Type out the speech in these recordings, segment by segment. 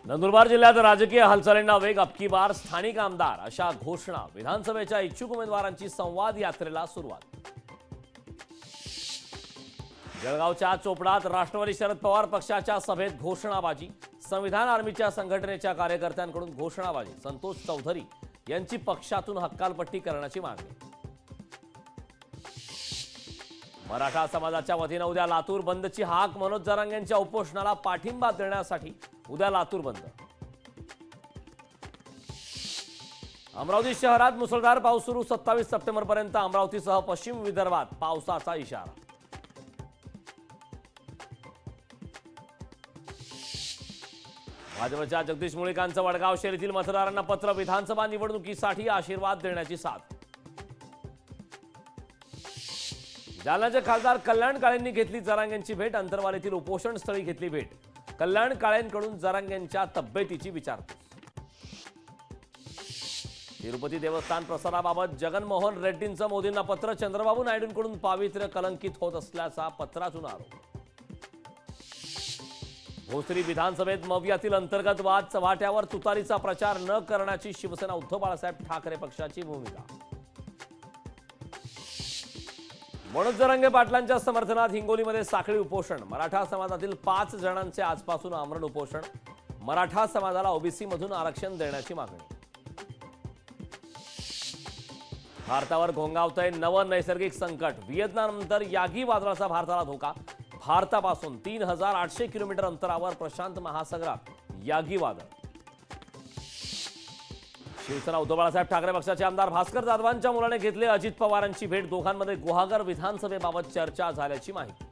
नंदुरबार जिल्ह्यात राजकीय हालचालींना वेग. अबकी बार स्थानिक आमदार अशा घोषणा. विधानसभेच्या इच्छुक उमेदवारांची संवाद यात्रेला सुरुवात. जळगावच्या चोपडात राष्ट्रवादी शरद पवार पक्षाच्या सभेत घोषणाबाजी. संविधान आर्मीच्या संघटनेच्या कार्यकर्त्यांकडून घोषणाबाजी. संतोष चौधरी यांची पक्षातून हक्कालपट्टी करण्याची मागणी. मराठा समाजाच्या वतीने उद्या लातूर बंदची हाक. मनोज जरांगे यांच्या उपोषणाला पाठिंबा देण्यासाठी उद्या लातूर बंद. अमरावती शहरात मुसळधार पाऊस सुरू. 27 सप्टेंबरपर्यंत अमरावतीसह पश्चिम विदर्भात पावसाचा इशारा. भाजपच्या जगदीश मुळीकांचं वडगाव शहरातील मतदारांना पत्र. विधानसभा निवडणुकीसाठी आशीर्वाद देण्याची साथ. जालन्याचे खासदार कल्याण काळेंनी घेतली जरांगेंची भेट. अंतरवालीतील उपोषण स्थळी घेतली भेट. कल्याण काळेंकडून जरांगेंच्या तब्येतीची विचारपूस. तिरुपती देवस्थान प्रसाराबाबत जगनमोहन रेड्डींचं मोदींना पत्र. चंद्रबाबू नायडूंकडून पावित्र्य कलंकित होत असल्याचा पत्रातून आरोप. भोसरी विधानसभेत मवियातील अंतर्गत वाद. चव्हाट्यावर तुतारीचा प्रचार न करण्याची शिवसेना. उद्धव बाळासाहेब ठाकरे पक्षाची भूमिका. मनोज जरांगे पाटलांच्या समर्थनात हिंगोलीमध्ये साखळी उपोषण. मराठा समाजातील 5 जणांचे आजपासून आमरण उपोषण. मराठा समाजाला ओबीसी मधून आरक्षण देण्याची मागणी. भारतावर घोंगावतंय नवं नैसर्गिक संकट. व्हिएतनामनंतर यागी वादळाचा भारताला धोका. भारतापासून 3800 किलोमीटर अंतरावर प्रशांत महासागरात यागी वादळ. शिवसेना उद्धव बाळासाहेब ठाकरे पक्षाचे आमदार भास्कर जाधवांच्या मुलाने घेतले अजित पवारांची भेट. दोघांमध्ये गुहागर विधानसभेबाबत चर्चा झाल्याची माहिती.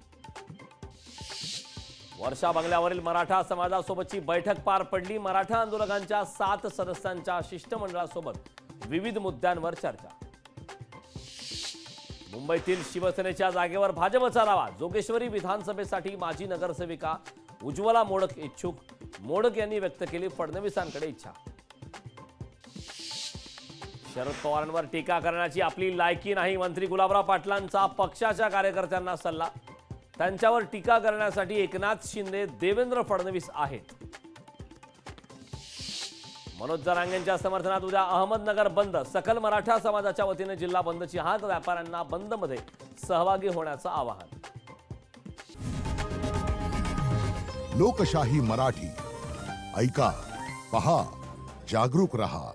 वर्षा बंगल्यावरील मराठा समाजासोबतची बैठक पार पडली. मराठा आंदोलकांच्या 7 सदस्यांच्या शिष्टमंडळासोबत विविध मुद्द्यांवर चर्चा. मुंबईतील शिवसेनेच्या जागेवर भाजपचा दावा. जोगेश्वरी विधानसभेसाठी माजी नगरसेविका उज्ज्वला मोडक इच्छुक. मोडक यांनी व्यक्त केली फडणवीसांकडे इच्छा. शरद पवारांवर टीका करण्याची आपली लायकी नाही. मंत्री गुलाबराव पाटलांचा पक्षाच्या कार्यकर्त्यांना सल्ला. त्यांच्यावर टीका करण्यासाठी एकनाथ शिंदे, देवेंद्र फडणवीस आहेत. मनोज जरांगेंच्या समर्थनात उद्या अहमदनगर बंद. सकल मराठा समाजाच्या वतीने जिल्हा बंदची हाक. व्यापाऱ्यांना बंदमध्ये सहभागी होण्याचं आवाहन. लोकशाही मराठी ऐका, पहा, जागरूक रहा.